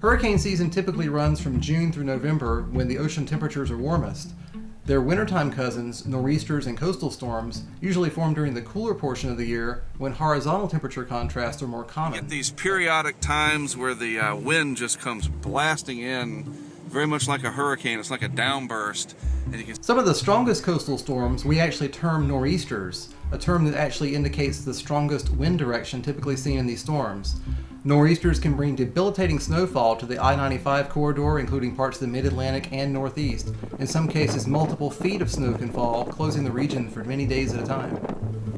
Hurricane season typically runs from June through November when the ocean temperatures are warmest. Their wintertime cousins, nor'easters and coastal storms, usually form during the cooler portion of the year when horizontal temperature contrasts are more common. You get these periodic times where the wind just comes blasting in, very much like a hurricane. It's like a downburst. And you can... Some of the strongest coastal storms we actually term nor'easters, a term that actually indicates the strongest wind direction typically seen in these storms. Nor'easters can bring debilitating snowfall to the I-95 corridor, including parts of the mid-Atlantic and Northeast. In some cases, multiple feet of snow can fall, closing the region for many days at a time.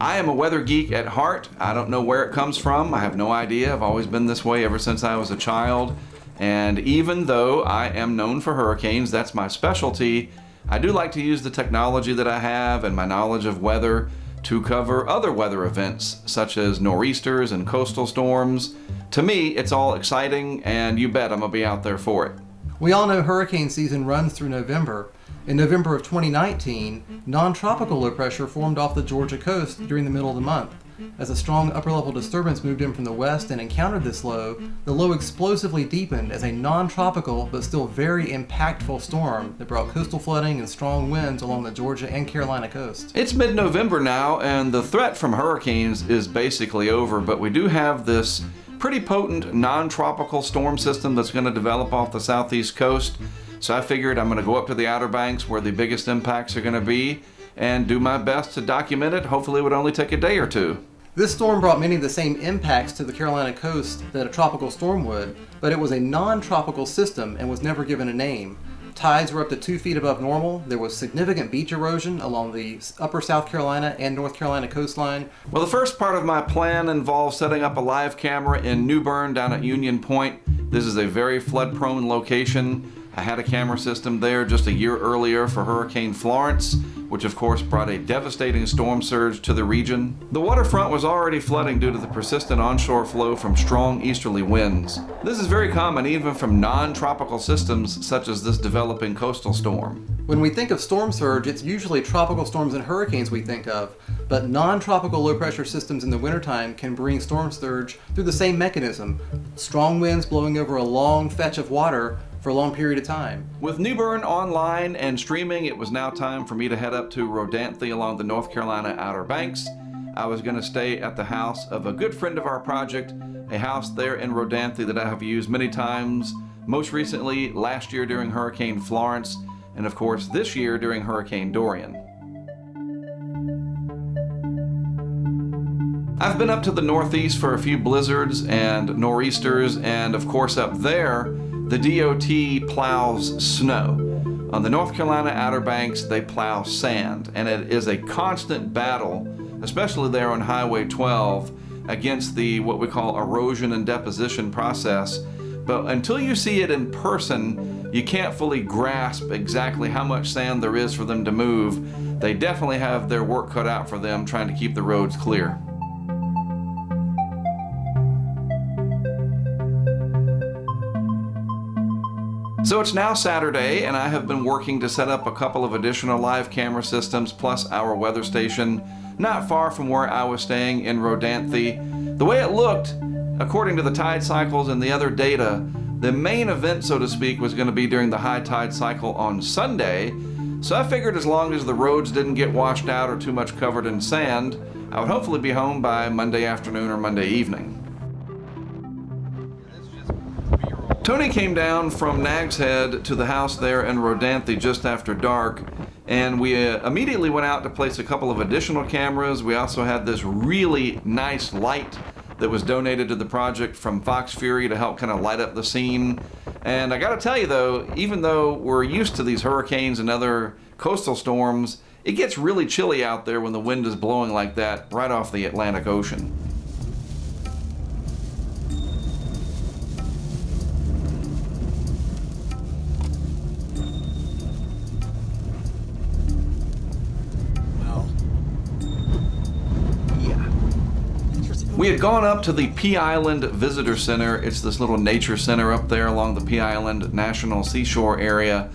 I am a weather geek at heart. I don't know where it comes from. I have no idea. I've always been this way ever since I was a child. And even though I am known for hurricanes, that's my specialty, I do like to use the technology that I have and my knowledge of weather to cover other weather events, such as nor'easters and coastal storms. To me, it's all exciting, and you bet I'm gonna be out there for it. We all know hurricane season runs through November. In November of 2019, non-tropical low pressure formed off the Georgia coast during the middle of the month. As a strong upper-level disturbance moved in from the west and encountered this low, the low explosively deepened as a non-tropical but still very impactful storm that brought coastal flooding and strong winds along the Georgia and Carolina coast. It's mid-November now, and the threat from hurricanes is basically over, but we do have this pretty potent non-tropical storm system that's going to develop off the southeast coast. So I figured I'm going to go up to the Outer Banks where the biggest impacts are going to be and do my best to document it. Hopefully it would only take a day or two. This storm brought many of the same impacts to the Carolina coast that a tropical storm would, but it was a non-tropical system and was never given a name. Tides were up to 2 feet above normal. There was significant beach erosion along the upper South Carolina and North Carolina coastline. Well, the first part of my plan involves setting up a live camera in New Bern down at Union Point. This is a very flood-prone location. I had a camera system there just a year earlier for Hurricane Florence, which of course brought a devastating storm surge to the region. The waterfront was already flooding due to the persistent onshore flow from strong easterly winds. This is very common even from non-tropical systems such as this developing coastal storm. When we think of storm surge, it's usually tropical storms and hurricanes we think of, but non-tropical low-pressure systems in the wintertime can bring storm surge through the same mechanism, strong winds blowing over a long fetch of water for a long period of time. With New Bern online and streaming, it was now time for me to head up to Rodanthe along the North Carolina Outer Banks. I was going to stay at the house of a good friend of our project, a house there in Rodanthe that I have used many times, most recently last year during Hurricane Florence, and of course this year during Hurricane Dorian. I've been up to the Northeast for a few blizzards and nor'easters, and of course up there, the DOT plows snow. On the North Carolina Outer Banks, they plow sand, and it is a constant battle, especially there on Highway 12, against the what we call erosion and deposition process. But until you see it in person, you can't fully grasp exactly how much sand there is for them to move. They definitely have their work cut out for them trying to keep the roads clear. So it's now Saturday, and I have been working to set up a couple of additional live camera systems plus our weather station not far from where I was staying in Rodanthe. The way it looked, according to the tide cycles and the other data, the main event, so to speak, was going to be during the high tide cycle on Sunday. So I figured as long as the roads didn't get washed out or too much covered in sand, I would hopefully be home by Monday afternoon or Monday evening. Tony came down from Nag's Head to the house there in Rodanthe just after dark, and we immediately went out to place a couple of additional cameras. We also had this really nice light that was donated to the project from Fox Fury to help kind of light up the scene. And I gotta tell you though, even though we're used to these hurricanes and other coastal storms, it gets really chilly out there when the wind is blowing like that right off the Atlantic Ocean. We had gone up to the Pea Island Visitor Center. It's this little nature center up there along the Pea Island National Seashore area.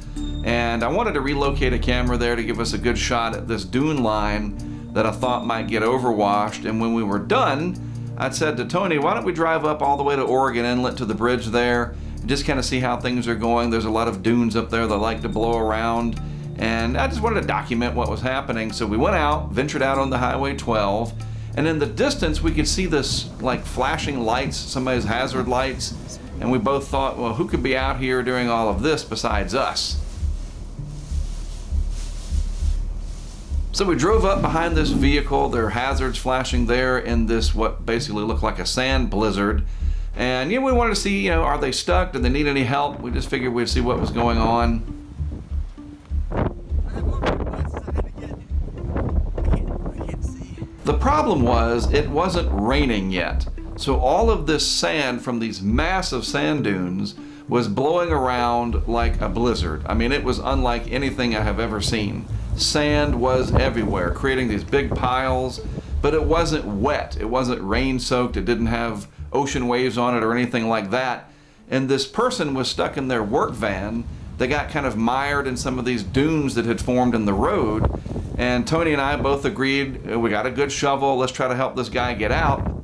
And I wanted to relocate a camera there to give us a good shot at this dune line that I thought might get overwashed. And when we were done, I'd said to Tony, why don't we drive up all the way to Oregon Inlet to the bridge there just kind of see how things are going. There's a lot of dunes up there that like to blow around, and I just wanted to document what was happening. So we went out, ventured out on the Highway 12, and in the distance we could see this like flashing lights, somebody's hazard lights, and we both thought, well, who could be out here doing all of this besides us? So we drove up behind this vehicle. There are hazards flashing there in this what basically looked like a sand blizzard. And we wanted to see, are they stuck? Do they need any help? We just figured we'd see what was going on. The problem was it wasn't raining yet. So all of this sand from these massive sand dunes was blowing around like a blizzard. I mean, it was unlike anything I have ever seen. Sand was everywhere, creating these big piles, but it wasn't wet. It wasn't rain soaked. It didn't have ocean waves on it or anything like that. And this person was stuck in their work van. They got kind of mired in some of these dunes that had formed in the road. And Tony and I both agreed, we got a good shovel, let's try to help this guy get out.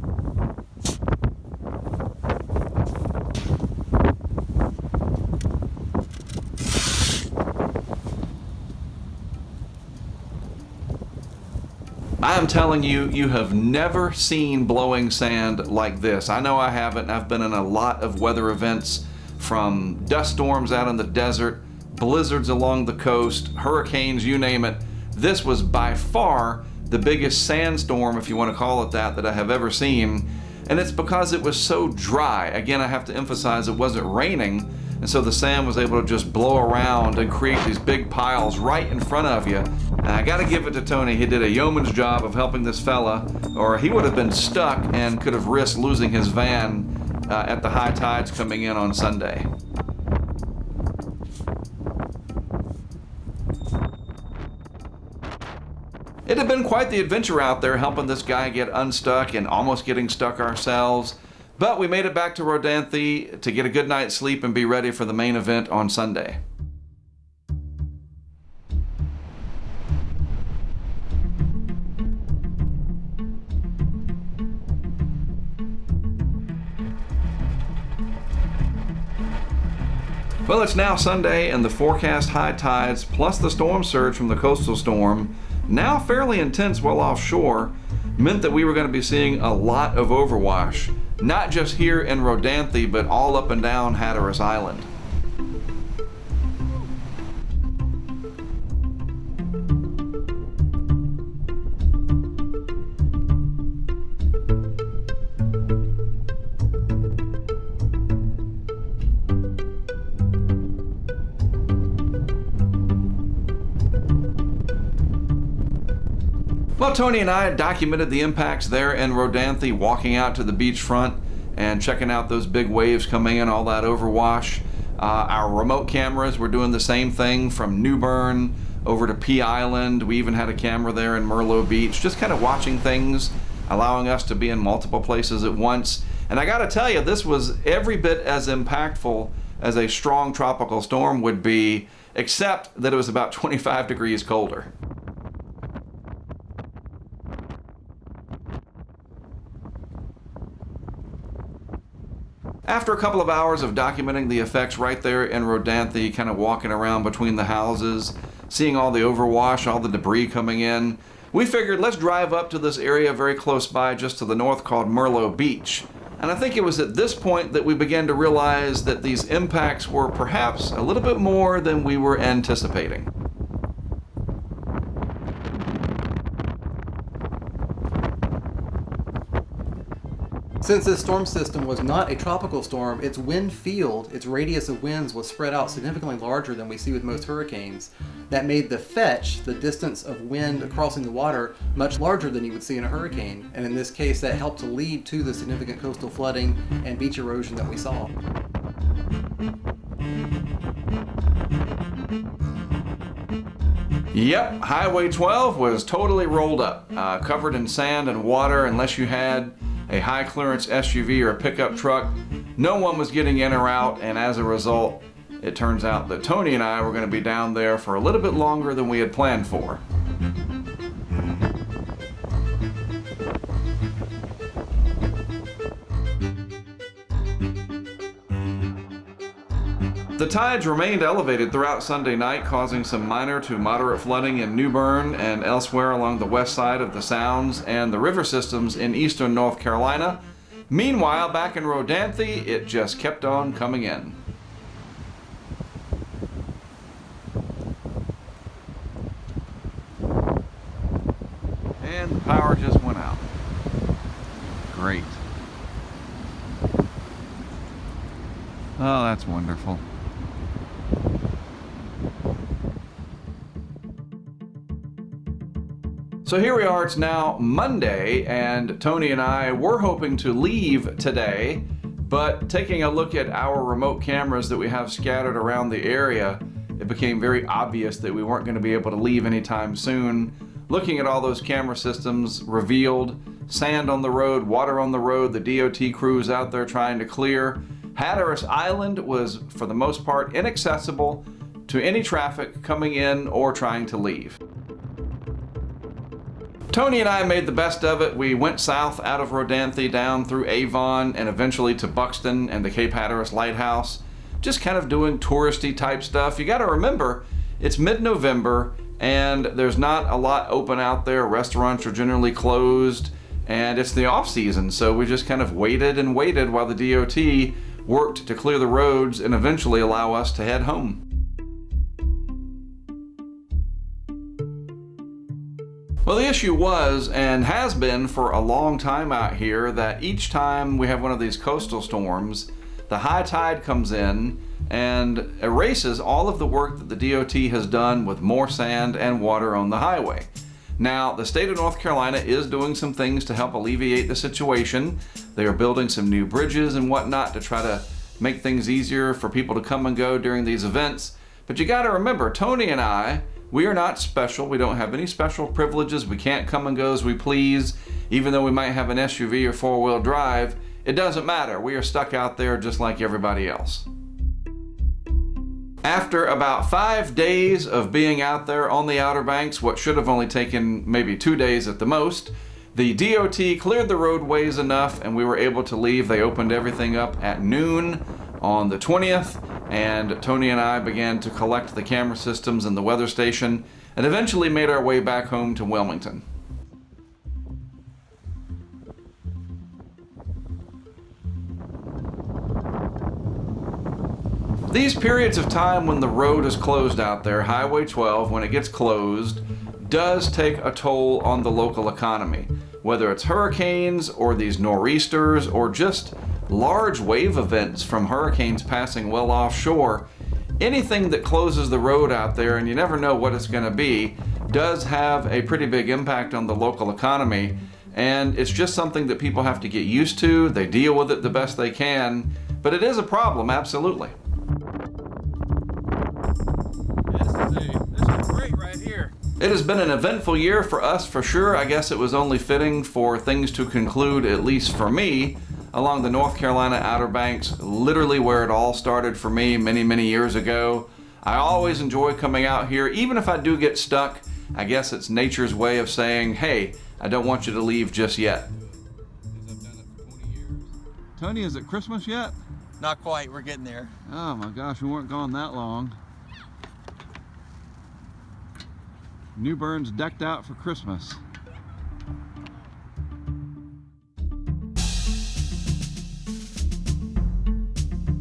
I am telling you, you have never seen blowing sand like this. I know I haven't. I've been in a lot of weather events, from dust storms out in the desert, blizzards along the coast, hurricanes, you name it. This was by far the biggest sandstorm, if you want to call it that I have ever seen. And it's because it was so dry. Again, I have to emphasize it wasn't raining, and so the sand was able to just blow around and create these big piles right in front of you. And I gotta give it to Tony. He did a yeoman's job of helping this fella, or he would have been stuck and could have risked losing his van at the high tides coming in on Sunday. It had been quite the adventure out there helping this guy get unstuck and almost getting stuck ourselves. But we made it back to Rodanthe to get a good night's sleep and be ready for the main event on Sunday. Well, it's now Sunday, and the forecast high tides plus the storm surge from the coastal storm, now fairly intense well offshore, meant that we were going to be seeing a lot of overwash, not just here in Rodanthe, but all up and down Hatteras Island. Well, Tony and I had documented the impacts there in Rodanthe, walking out to the beachfront and checking out those big waves coming in, all that overwash. Our remote cameras were doing the same thing from New Bern over to Pea Island. We even had a camera there in Merlot Beach, just kind of watching things, allowing us to be in multiple places at once. And I gotta tell you, this was every bit as impactful as a strong tropical storm would be, except that it was about 25 degrees colder. After a couple of hours of documenting the effects right there in Rodanthe, kind of walking around between the houses, seeing all the overwash, all the debris coming in, we figured let's drive up to this area very close by just to the north called Merlot Beach. And I think it was at this point that we began to realize that these impacts were perhaps a little bit more than we were anticipating. Since this storm system was not a tropical storm, its wind field, its radius of winds, was spread out significantly larger than we see with most hurricanes. That made the fetch, the distance of wind crossing the water, much larger than you would see in a hurricane. And in this case, that helped to lead to the significant coastal flooding and beach erosion that we saw. Yep, Highway 12 was totally rolled up, covered in sand and water. Unless you had a high clearance SUV or a pickup truck, no one was getting in or out, and as a result, it turns out that Tony and I were going to be down there for a little bit longer than we had planned for. The tides remained elevated throughout Sunday night, causing some minor to moderate flooding in New Bern and elsewhere along the west side of the Sounds and the river systems in eastern North Carolina. Meanwhile, back in Rodanthe, it just kept on coming in. And the power just went out. Great. Oh, that's wonderful. So here we are, it's now Monday, and Tony and I were hoping to leave today, but taking a look at our remote cameras that we have scattered around the area, it became very obvious that we weren't going to be able to leave anytime soon. Looking at all those camera systems revealed sand on the road, water on the road, the DOT crews out there trying to clear. Hatteras Island was, for the most part, inaccessible to any traffic coming in or trying to leave. Tony and I made the best of it. We went south out of Rodanthe down through Avon and eventually to Buxton and the Cape Hatteras Lighthouse. Just kind of doing touristy type stuff. You got to remember, it's mid-November and there's not a lot open out there. Restaurants are generally closed and it's the off season. So we just kind of waited and waited while the DOT worked to clear the roads and eventually allow us to head home. Well, the issue was, and has been for a long time out here, that each time we have one of these coastal storms, the high tide comes in and erases all of the work that the DOT has done with more sand and water on the highway. Now, the state of North Carolina is doing some things to help alleviate the situation. They are building some new bridges and whatnot to try to make things easier for people to come and go during these events. But you gotta remember, Tony and I, we are not special. We don't have any special privileges. We can't come and go as we please. Even though we might have an SUV or four-wheel drive, it doesn't matter. We are stuck out there just like everybody else. After about 5 days of being out there on the Outer Banks, what should have only taken maybe 2 days at the most, the DOT cleared the roadways enough and we were able to leave. They opened everything up at noon on the 20th, and Tony and I began to collect the camera systems and the weather station and eventually made our way back home to Wilmington. These periods of time when the road is closed out there, Highway 12, when it gets closed, does take a toll on the local economy. Whether it's hurricanes or these nor'easters or just large wave events from hurricanes passing well offshore, anything that closes the road out there, and you never know what it's going to be, does have a pretty big impact on the local economy. And it's just something that people have to get used to. They deal with it the best they can, but it is a problem, absolutely. This is great right here. It has been an eventful year for us for sure. I guess it was only fitting for things to conclude, at least for me, along the North Carolina Outer Banks, literally where it all started for me many, many years ago. I always enjoy coming out here, even if I do get stuck. I guess it's nature's way of saying, hey, I don't want you to leave just yet. I've done it for 20 years. Tony, is it Christmas yet? Not quite, we're getting there. Oh my gosh, we weren't gone that long. New Bern's decked out for Christmas.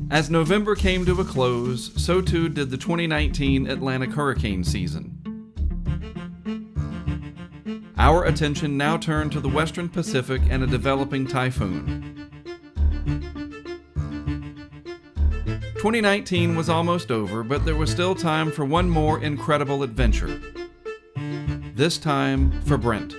As November came to a close, so too did the 2019 Atlantic hurricane season. Our attention now turned to the Western Pacific and a developing typhoon. 2019 was almost over, but there was still time for one more incredible adventure. This time for Brent.